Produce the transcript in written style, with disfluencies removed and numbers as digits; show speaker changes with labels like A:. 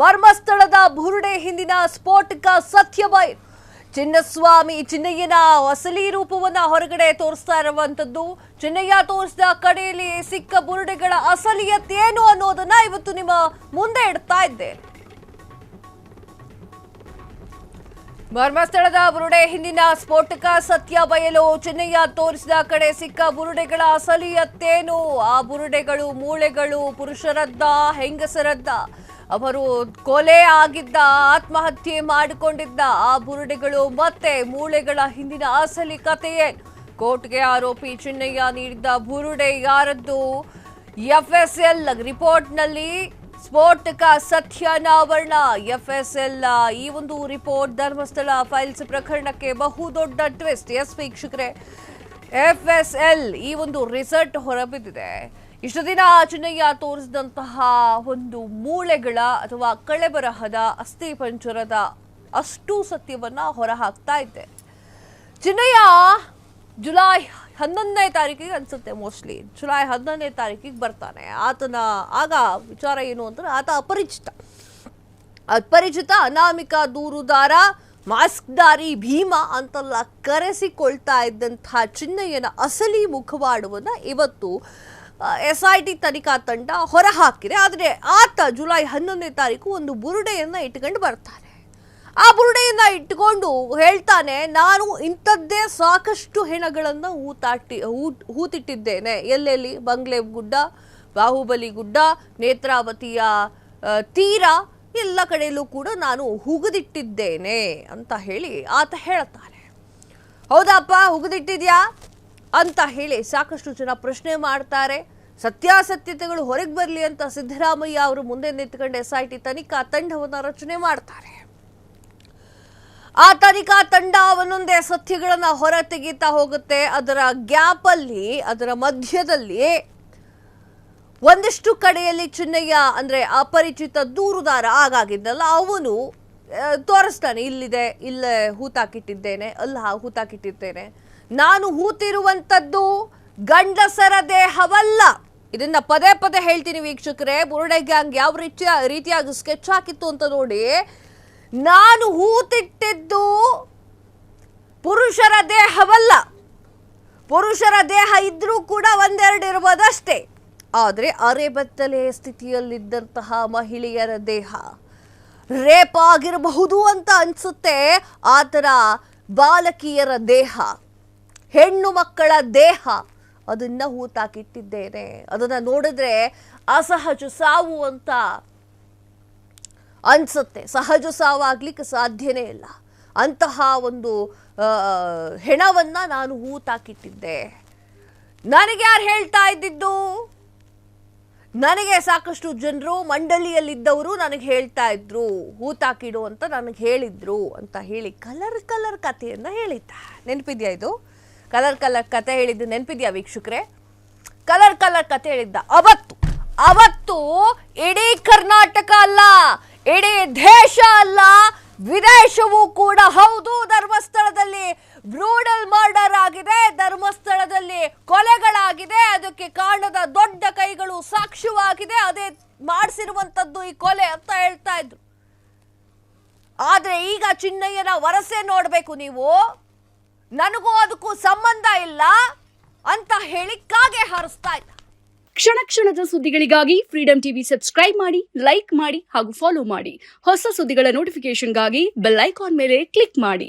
A: ಧರ್ಮಸ್ಥಳದ ಬುರುಡೆ ಹಿಂದಿನ ಸ್ಫೋಟಕ ಸತ್ಯ ಬಯಲು. ಚಿನ್ನಸ್ವಾಮಿ ಚಿನ್ನಯ್ಯನ ಅಸಲಿ ರೂಪವನ್ನ ಹೊರಗಡೆ ತೋರಿಸ್ತಾ ಇರುವಂತದ್ದು. ಚಿನ್ನಯ್ಯ ತೋರಿಸಿದ ಕಡೆಯಲ್ಲಿ ಸಿಕ್ಕ ಬುರುಡೆಗಳ ಅಸಲಿಯತ್ ಏನು ಅನ್ನೋದನ್ನ ಇವತ್ತು ನಿಮ್ಮ ಮುಂದೆ ಇಡ್ತಾ ಇದ್ದೆ. ಧರ್ಮಸ್ಥಳದ ಬುರುಡೆ ಹಿಂದಿನ ಸ್ಫೋಟಕ ಸತ್ಯ ಬಯಲು. ಚಿನ್ನಯ್ಯ ತೋರಿಸಿದ ಕಡೆ ಸಿಕ್ಕ ಬುರುಡೆಗಳ ಅಸಲಿಯತ್ತೇನು? ಆ ಬುರುಡೆಗಳು ಮೂಳೆಗಳು ಪುರುಷರದ್ದ ಹೆಂಗಸರದ್ದ? ಅವರು ಕೊಲೆ ಆಗಿದ್ದ, ಆತ್ಮಹತ್ಯೆ ಮಾಡಿಕೊಂಡಿದ್ದ ಆ ಬುರುಡೆಗಳು ಮತ್ತೆ ಮೂಳೆಗಳ ಹಿಂದಿನ ಅಸಲಿ ಕಥೆಯೇ? ಕೋರ್ಟ್ಗೆ ಆರೋಪಿ ಚಿನ್ನಯ್ಯ ನೀಡಿದ್ದ ಬುರುಡೆ ಯಾರದ್ದು? ಎಫ್ಎಸ್ಎಲ್ ರಿಪೋರ್ಟ್ನಲ್ಲಿ ಸ್ಫೋಟಕ ಸತ್ಯಾನಾವರಣ. ಎಫ್ಎಸ್ಎಲ್ ಈ ಒಂದು ರಿಪೋರ್ಟ್ ಧರ್ಮಸ್ಥಳ ಫೈಲ್ಸ್ ಪ್ರಕರಣಕ್ಕೆ ಬಹುದೊಡ್ಡ ಟ್ವಿಸ್ಟ್. ಎಸ್ ವೀಕ್ಷಕರೇ, ಎಫ್ಎಸ್ಎಲ್ ಈ ಒಂದು ರಿಸಲ್ಟ್ ಹೊರಬಿದ್ದಿದೆ. ಇಷ್ಟು ದಿನ ಚಿನ್ನಯ್ಯ ತೋರಿಸಿದಂತಹ ಒಂದು ಮೂಳೆಗಳ ಅಥವಾ ಕಳೆಬರಹದ ಅಸ್ಥಿ ಪಂಜರದ ಅಷ್ಟು ಸತ್ಯವನ್ನ ಹೊರಹಾಕ್ತಾ ಇದ್ದೆ. ಚಿನ್ನಯ್ಯ ಜುಲೈ 11ನೇ ತಾರೀಕಿಗೆ ಅನ್ಸುತ್ತೆ, ಮೋಸ್ಟ್ಲಿ ಜುಲೈ 11ನೇ ತಾರೀಕಿಗೆ ಬರ್ತಾನೆ. ಆತನ ಆಗ ವಿಚಾರ ಏನು ಅಂದ್ರೆ, ಆತ ಅಪರಿಚಿತ ಅನಾಮಿಕ ದೂರುದಾರ, ಮಾಸ್ಕ್ದಾರಿ ಭೀಮ ಅಂತೆಲ್ಲ ಕರೆಸಿಕೊಳ್ತಾ ಇದ್ದಂತಹ ಚಿನ್ನಯ್ಯನ ಅಸಲಿ ಮುಖವಾಡವನ್ನ ಇವತ್ತು SIT ತನಿಖಾ ತಂಡ ಹೊರಹಾಕಿದೆ. ಆದರೆ ಆತ ಜುಲೈ 11ನೇ ತಾರೀಕು ಒಂದು ಬುರುಡೆಯನ್ನ ಇಟ್ಕೊಂಡು ಬರ್ತಾನೆ. ಆ ಬುರುಡೆಯನ್ನ ಇಟ್ಕೊಂಡು ಹೇಳ್ತಾನೆ, ನಾನು ಇಂಥದ್ದೇ ಸಾಕಷ್ಟು ಹೆಣಗಳನ್ನು ಹೂತಿಟ್ಟಿದ್ದೇನೆ. ಎಲ್ಲೆಲ್ಲಿ? ಬಂಗ್ಲೆ ಗುಡ್ಡ, ಬಾಹುಬಲಿ ಗುಡ್ಡ, ನೇತ್ರಾವತಿಯ ತೀರ, ಎಲ್ಲ ಕಡೆಯಲ್ಲೂ ಕೂಡ ನಾನು ಹುಗಿದಿಟ್ಟಿದ್ದೇನೆ ಅಂತ ಹೇಳಿ ಆತ ಹೇಳ್ತಾನೆ. ಹೌದಪ್ಪ, ಹುಗಿದಿಟ್ಟಿದ್ಯಾ ಅಂತ ಹೇಳಿ ಸಾಕಷ್ಟು ಜನ ಪ್ರಶ್ನೆ ಮಾಡ್ತಾರೆ. ಸತ್ಯಾಸತ್ಯತೆಗಳು ಹೊರಗೆ ಬರಲಿ ಅಂತ ಸಿದ್ದರಾಮಯ್ಯ ಅವರು ಮುಂದೆ ನಿಂತ್ಕೊಂಡು SIT ತನಿಖಾ ತಂಡವನ್ನು ರಚನೆ ಮಾಡ್ತಾರೆ. ಆ ತನಿಖಾ ತಂಡ ಒಂದೊಂದೇ ಸತ್ಯಗಳನ್ನ ಹೊರ ತೆಗಿತಾ ಹೋಗುತ್ತೆ. ಅದರ ಗ್ಯಾಪ್ ಅಲ್ಲಿ, ಅದರ ಮಧ್ಯದಲ್ಲಿ ಒಂದಿಷ್ಟು ಕಡೆಯಲ್ಲಿ ಚಿನ್ನಯ್ಯ ಅಂದ್ರೆ ಅಪರಿಚಿತ ದೂರುದಾರ ಆಗಾಗಿದ್ದಲ್ಲ, ಅವನು ತೋರಿಸ್ತಾನೆ, ಇಲ್ಲಿದೆ, ಇಲ್ಲೇ ಹೂತಾಕಿಟ್ಟಿದ್ದೇನೆ, ಅಲ್ಲ ಹೂತಾಕಿಟ್ಟಿದ್ದೇನೆ, ನಾನು ಹೂತಿರುವಂಥದ್ದು ಗಂಡಸರ ದೇಹವಲ್ಲ. ಇದನ್ನ ಪದೇ ಪದೇ ಹೇಳ್ತೀನಿ ವೀಕ್ಷಕರೇ. ಬುರುಡೆ ಗ್ಯಾಂಗ್ ಯಾವ ರೀತಿಯಾಗಿ ಸ್ಕೆಚ್ ಹಾಕಿತ್ತು ಅಂತ ನೋಡಿ. ನಾನು ಹೂತಿಟ್ಟಿದ್ದು ಪುರುಷರ ದೇಹವಲ್ಲ. ಪುರುಷರ ದೇಹ ಇದ್ರೂ ಕೂಡ ಒಂದೆರಡು ಇರ್ಬೋದಷ್ಟೇ. ಆದರೆ ಅರೆಬೆತ್ತಲೆ ಸ್ಥಿತಿಯಲ್ಲಿದ್ದಂತಹ ಮಹಿಳೆಯರ ದೇಹ, ರೇಪ್ ಆಗಿರಬಹುದು ಅಂತ ಅನ್ಸುತ್ತೆ. ಆತರ ಬಾಲಕಿಯರ ದೇಹ, ಹೆಣ್ಣು ಮಕ್ಕಳ ದೇಹ, ಅದನ್ನ ಹೂತಾಕಿಟ್ಟಿದ್ದೇನೆ. ಅದನ್ನ ನೋಡಿದ್ರೆ ಅಸಹಜ ಸಾವು ಅಂತ ಅನ್ಸುತ್ತೆ. ಸಹಜ ಸಾವು ಆಗ್ಲಿಕ್ಕೆ ಸಾಧ್ಯನೇ ಇಲ್ಲ. ಅಂತಹ ಒಂದು ಹೆಣವನ್ನ ನಾನು ಹೂತಾಕಿಟ್ಟಿದ್ದೆ. ನನಗೆ ಯಾರು ಹೇಳ್ತಾ ಇದ್ದಿದ್ದು? ನನಗೆ ಸಾಕಷ್ಟು ಜನರು ಮಂಡಳಿಯಲ್ಲಿದ್ದವರು ನನಗೆ ಹೇಳ್ತಾ ಇದ್ರು, ಹೂತಾಕಿಡು ಅಂತ ನನಗೆ ಹೇಳಿದ್ರು ಅಂತ ಹೇಳಿ ಕಲರ್ ಕಥೆಯನ್ನ ಹೇಳಿದ್ದ. ನೆನಪಿದ್ಯಾ? ಇದು ಕಲರ್ ಕತೆ ಹೇಳಿದ್ದು ನೆನಪಿದ್ಯಾ ವೀಕ್ಷಕರೇ? ಕಲರ್ ಕತೆ ಹೇಳಿದ್ದ ಅವತ್ತು ಇಡೀ ಕರ್ನಾಟಕ ಅಲ್ಲ, ಇಡೀ ದೇಶ ಅಲ್ಲ, ವಿದೇಶವೂ ಕೂಡ ಹೌದು. ಧರ್ಮಸ್ಥಳದಲ್ಲಿ ಬ್ರೂಡಲ್ ಮರ್ಡರ್ ಆಗಿದೆ, ಧರ್ಮಸ್ಥಳದಲ್ಲಿ ಕೊಲೆಗಳಾಗಿದೆ, ಅದಕ್ಕೆ ಕಾರಣದ ದೊಡ್ಡ ಕೈಗಳು ಸಾಕ್ಷ್ಯವಾಗಿದೆ, ಅದೇ ಮಾಡಿಸಿರುವಂತದ್ದು ಈ ಕೊಲೆ ಅಂತ ಹೇಳ್ತಾ ಇದ್ರು. ಆದ್ರೆ ಈಗ ಚಿನ್ನಯ್ಯನ ವರಸೆ ನೋಡ್ಬೇಕು ನೀವು. ನನಗೂ ಅದಕ್ಕೂ ಸಂಬಂಧ ಇಲ್ಲ ಅಂತ ಹೇಳಿ ಕಾಗೆ ಹಾರಿಸ್ತಾ ಇದ್ದ.
B: ಕ್ಷಣದ ಸುದ್ದಿಗಳಿಗಾಗಿ ಫ್ರೀಡಂ ಟಿವಿ ಸಬ್ಸ್ಕ್ರೈಬ್ ಮಾಡಿ, ಲೈಕ್ ಮಾಡಿ ಹಾಗೂ ಫಾಲೋ ಮಾಡಿ. ಹೊಸ ಸುದ್ದಿಗಳ ನೋಟಿಫಿಕೇಶನ್ಗಾಗಿ ಬೆಲ್ ಐಕಾನ್ ಮೇಲೆ ಕ್ಲಿಕ್ ಮಾಡಿ.